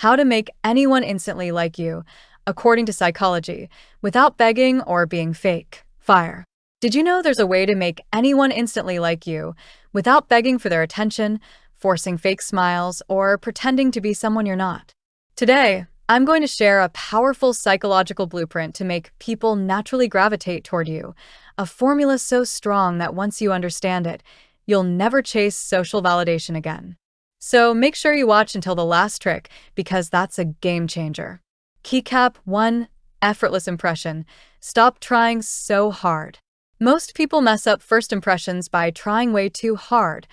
How to make anyone instantly like you, according to psychology, without begging or being fake. Fire. Did you know there's a way to make anyone instantly like you without begging for their attention, forcing fake smiles, or pretending to be someone you're not? Today, I'm going to share a powerful psychological blueprint to make people naturally gravitate toward you, a formula so strong that once you understand it, you'll never chase social validation again. So make sure you watch until the last trick, because that's a game changer. Keycap 1. Effortless impression. Stop trying so hard. Most people mess up first impressions by trying way too hard,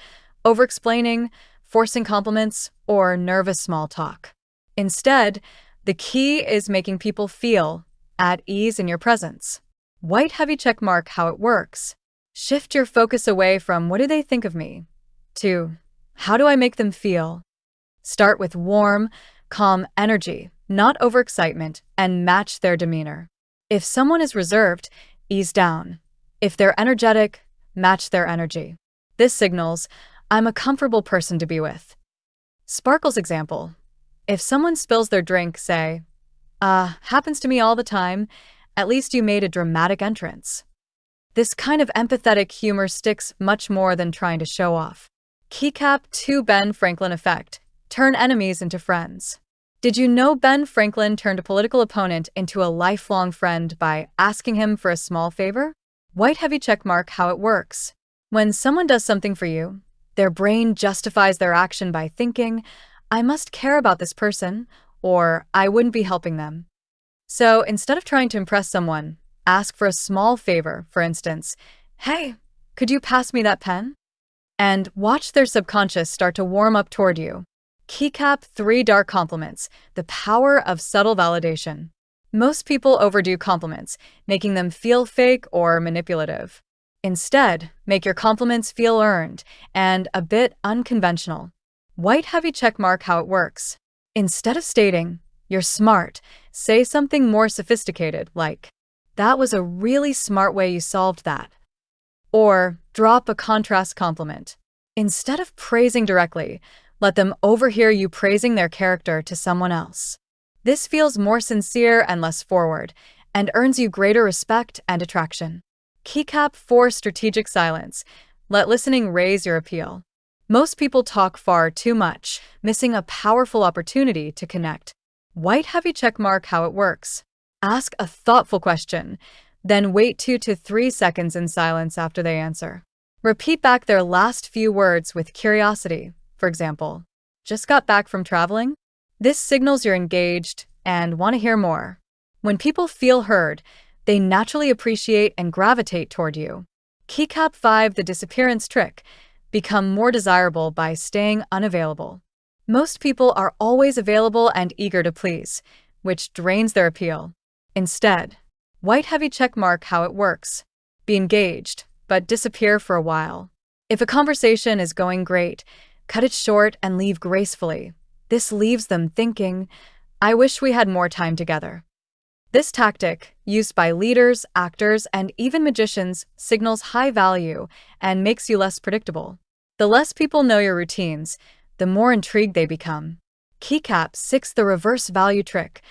overexplaining, forcing compliments, or nervous small talk. Instead, the key is making people feel at ease in your presence. White heavy check mark how it works. Shift your focus away from "what do they think of me?" to "how do I make them feel?" Start with warm, calm energy, not overexcitement, and match their demeanor. If someone is reserved, ease down. If they're energetic, match their energy. This signals, "I'm a comfortable person to be with." Sparkle's example. If someone spills their drink, say, happens to me all the time, at least you made a dramatic entrance. This kind of empathetic humor sticks much more than trying to show off. Keycap 2. Ben Franklin effect. Turn enemies into friends. Did you know Ben Franklin turned a political opponent into a lifelong friend by asking him for a small favor? White heavy check mark how it works. When someone does something for you, their brain justifies their action by thinking, "I must care about this person," or "I wouldn't be helping them." So instead of trying to impress someone, ask for a small favor. For instance, "Hey, could you pass me that pen?" And watch their subconscious start to warm up toward you. Keycap 3. Dark compliments. The power of subtle validation. Most people overdo compliments, making them feel fake or manipulative. Instead, make your compliments feel earned and a bit unconventional. White heavy check mark how it works. Instead of stating, "You're smart," say something more sophisticated like, "That was a really smart way you solved that." Or drop a contrast compliment. Instead of praising directly, let them overhear you praising their character to someone else. This feels more sincere and less forward, and earns you greater respect and attraction. Keycap 4. Strategic silence. Let listening raise your appeal. Most people talk far too much, missing a powerful opportunity to connect. White heavy check mark how it works. Ask a thoughtful question, then wait 2 to 3 seconds in silence after they answer. Repeat back their last few words with curiosity. For example, "Just got back from traveling?" This signals you're engaged and want to hear more. When people feel heard, they naturally appreciate and gravitate toward you. Keycap 5. The disappearance trick. Become more desirable by staying unavailable. Most people are always available and eager to please, which drains their appeal. Instead, white heavy check mark how it works. Be engaged, but disappear for a while. If a conversation is going great, cut it short and leave gracefully. This leaves them thinking, "I wish we had more time together." This tactic, used by leaders, actors, and even magicians, signals high value and makes you less predictable. The less people know your routines, the more intrigued they become. Keycap 6. The reverse value trick.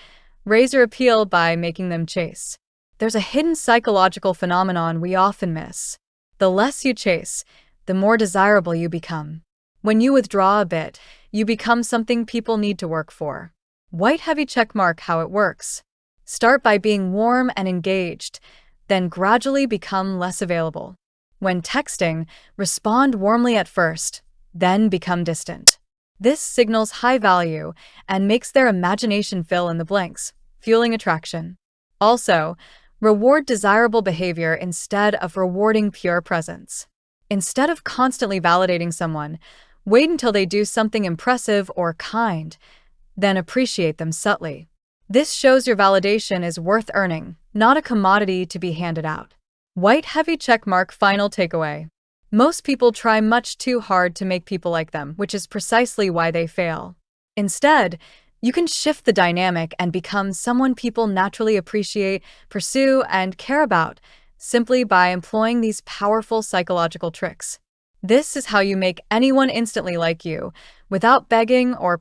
Raise your appeal by making them chase. There's a hidden psychological phenomenon we often miss. The less you chase, the more desirable you become. When you withdraw a bit, you become something people need to work for. White heavy check mark how it works. Start by being warm and engaged, then gradually become less available. When texting, respond warmly at first, then become distant. This signals high value and makes their imagination fill in the blanks, fueling attraction. Also, reward desirable behavior instead of rewarding pure presence. Instead of constantly validating someone, wait until they do something impressive or kind, then appreciate them subtly. This shows your validation is worth earning, not a commodity to be handed out. White heavy check mark final takeaway. Most people try much too hard to make people like them, which is precisely why they fail. Instead, you can shift the dynamic and become someone people naturally appreciate, pursue, and care about, simply by employing these powerful psychological tricks. This is how you make anyone instantly like you, without begging or